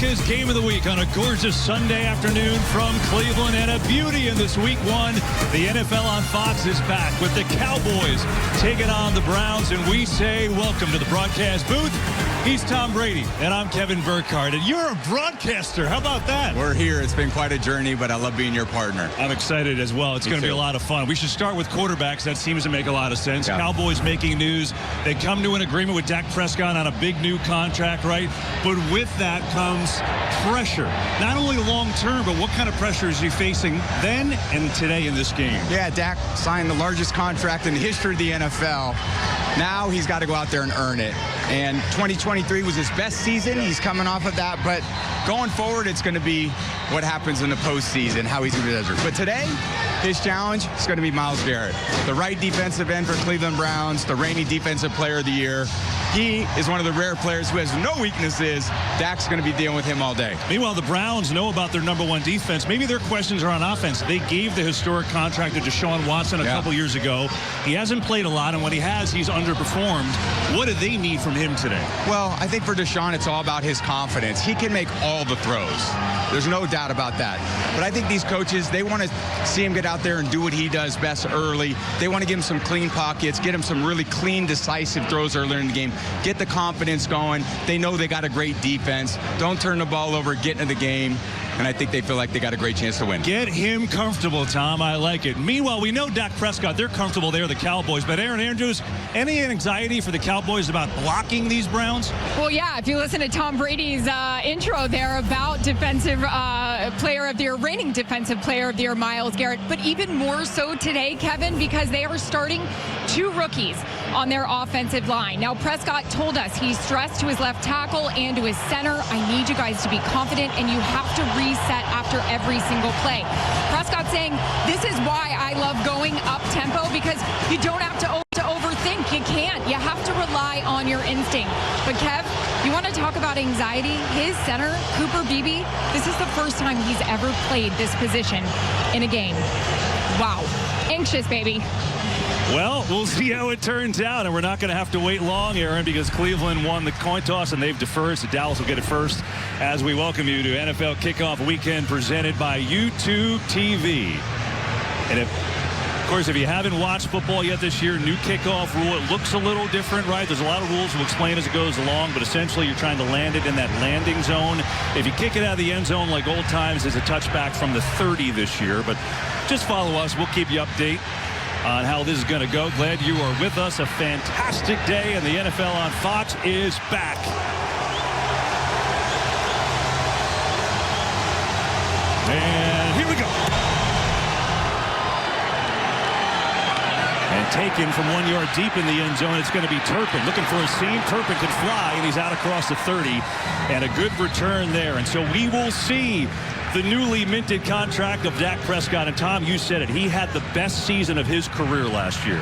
America's Game of the Week on a gorgeous Sunday afternoon from Cleveland, and a beauty in this Week 1. The NFL on Fox is back with the Cowboys taking on the Browns, and we say welcome to the broadcast booth. He's Tom Brady, and I'm Kevin Burkhardt, and you're a broadcaster. How about that? We're here. It's been quite a journey, but I love being your partner. I'm excited as well. It's going to be a lot of fun. We should start with quarterbacks. That seems to make a lot of sense. Yeah. Cowboys making news. They come to an agreement with Dak Prescott on a big new contract, right? But with that comes pressure. Not only long-term, but what kind of pressure is he facing then and today in this game? Yeah, Dak signed the largest contract in the history of the NFL. Now he's got to go out there and earn it. And 2023 was his best season. He's coming off of that. But going forward, it's going to be what happens in the postseason, how he's going to do it. But today, his challenge is going to be Myles Garrett, the right defensive end for Cleveland Browns, the reigning defensive player of the year. He is one of the rare players who has no weaknesses. Dak's going to be dealing with him all day. Meanwhile, the Browns know about their #1 defense. Maybe their questions are on offense. They gave the historic contract to Deshaun Watson a couple years ago. He hasn't played a lot, and when he has, he's underperformed. What do they need from him today? Well, I think for Deshaun, it's all about his confidence. He can make all the throws. There's no doubt about that. But I think these coaches, they want to see him get out there and do what he does best early. They want to give him some clean pockets, get him some really clean, decisive throws earlier in the game, get the confidence going. They know they got a great defense. Don't turn the ball over, get into the game. And I think they feel like they got a great chance to win. Get him comfortable, Tom. I like it. Meanwhile, we know Dak Prescott, they're comfortable there, the Cowboys. But Aaron Andrews, any anxiety for the Cowboys about blocking these Browns? Well, yeah, if you listen to Tom Brady's intro there about defensive player of the year, reigning defensive player of the year, Myles Garrett. But even more so today, Kevin, because they are starting 2 rookies on their offensive line. Now, Prescott told us he's stressed to his left tackle and to his center. I need you guys to be confident, and you have to reset after every single play. Prescott saying, this is why I love going up-tempo, because you don't have to overthink. You can't. You have to rely on your instinct. But, Kev, you want to talk about anxiety? His center, Cooper Beebe, this is the first time he's ever played this position in a game. Wow. Anxious, baby. Well, we'll see how it turns out, and we're not going to have to wait long, Aaron, because Cleveland won the coin toss, and they've deferred, so Dallas will get it first as we welcome you to NFL Kickoff Weekend presented by YouTube TV. And of course, if you haven't watched football yet this year, new kickoff rule, it looks a little different, right? There's a lot of rules we'll explain as it goes along, but essentially you're trying to land it in that landing zone. If you kick it out of the end zone like old times, there's a touchback from the 30 this year, but just follow us. We'll keep you updated on how this is going to go. Glad you are with us. A fantastic day, and the NFL on Fox is back. And here we go. And taken from 1 yard deep in the end zone, it's going to be Turpin looking for a seam. Turpin can fly, and he's out across the 30, and a good return there. And so we will see the newly minted contract of Dak Prescott. And Tom, you said it, he had the best season of his career last year.